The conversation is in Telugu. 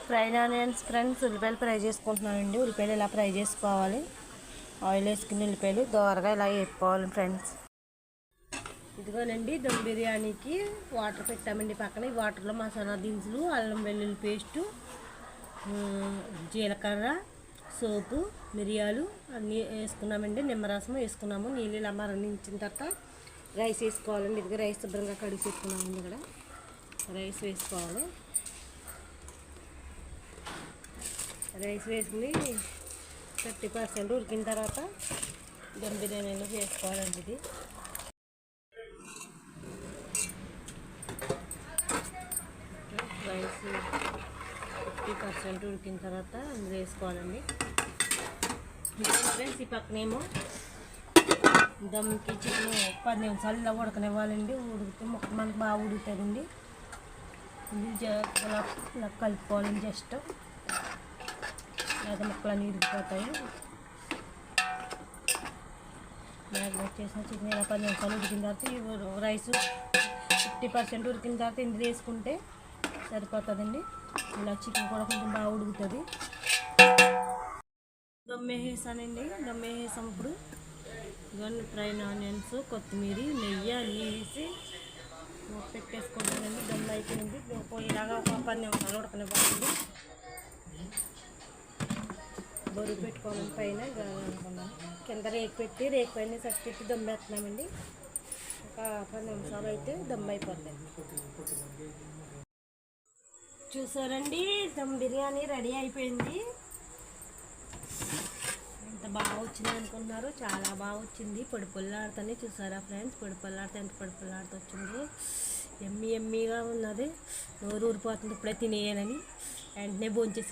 ఫ్రైడ్ ఆనియన్స్ ఫ్రెండ్స్, ఉల్లిపాయలు ఫ్రై చేసుకుంటున్నానండి. ఉల్లిపాయలు ఇలా ఫ్రై చేసుకోవాలి. ఆయిల్ వేసుకుని ఉల్లిపాయలు దోరగా ఇలా వేసుకోవాలి ఫ్రెండ్స్. ఇదిగోనండి దమ్ బిర్యానీకి వాటర్ పెట్టామండి పక్కన. ఈ వాటర్లో మసాలా దినుసులు, అల్లం వెల్లుల్లి పేస్టు, జీలకర్ర, సోపు, మిరియాలు అన్నీ వేసుకున్నామండి. నిమ్మరసం వేసుకున్నాము. నీళ్ళు ఇలా మరణించిన తర్వాత రైస్ వేసుకోవాలండి. ఇదిగో రైస్ శుభ్రంగా కడిగి పెట్టుకున్నామండి. ఇక్కడ రైస్ వేసుకోవాలి. రైస్ వేసుకుని 30% ఉడికిన తర్వాత దమ్ బిర్యానీలో వేసుకోవాలండి. ఇది రైస్ 50% ఉడికిన తర్వాత అందులో వేసుకోవాలండి. ఫ్రెండ్స్ ఈ పక్కనేమో దమ్కి చికెన్ 10 నిమిషాలు ఇలా ఉడకనివ్వాలండి. ఉడికితే ముక్క మనకు బాగా ఉడుకుతుందండి. ఇది ఇలా కలుపుకోవాలండి. జస్ట్ లేదా ముక్కలన్నీ ఇరిగిపోతాయి. మ్యాగ్నేట్ చేసిన చికెన్ ఇలా 10 నిమిషాలు ఉడికిన తర్వాత రైస్ 50% ఉడికిన తర్వాత ఇందులో వేసుకుంటే సరిపోతుందండి. ఇలా చికెన్ కూడా కొంచెం బాగా ఉడుకుతుంది. దమ్ వేసేసానండి. దమ్ వేసేసాం. ఇప్పుడు ఇవన్నీ ఫ్రైడ్ ఆనియన్స్, కొత్తిమీర, నెయ్యి అన్నీ వేసి పెట్టేసుకుంటానండి. దమ్ అయిపోయింది. ఇలాగా ఒక 10 నిమిషాలు ఉడకనివ్వాలండి. బరువు పెట్టుకోవాలని పైన అనుకున్నాను. కింద రేకు పెట్టి రేకు పైన సట్ పెట్టి దమ్ వేస్తున్నామండి. ఒక 10 నిమిషాలు అయితే దమ్ అయిపోతుంది. చూసారండి దమ్ బిర్యానీ రెడీ అయిపోయింది. ఎంత బాగా వచ్చింది అనుకుంటున్నారు. చాలా బాగా వచ్చింది. పొడిపొల్లాడుతుంది. చూసారా ఫ్రెండ్స్, పొడిపొల్లాడితే ఎంత పొడిపొల్లాడుతూ వచ్చింది. ఎమ్మీగా ఉన్నది. నోరు ఊరిపోతుంది. ఇప్పుడే తినేయాలని వెంటనే భోంచేసి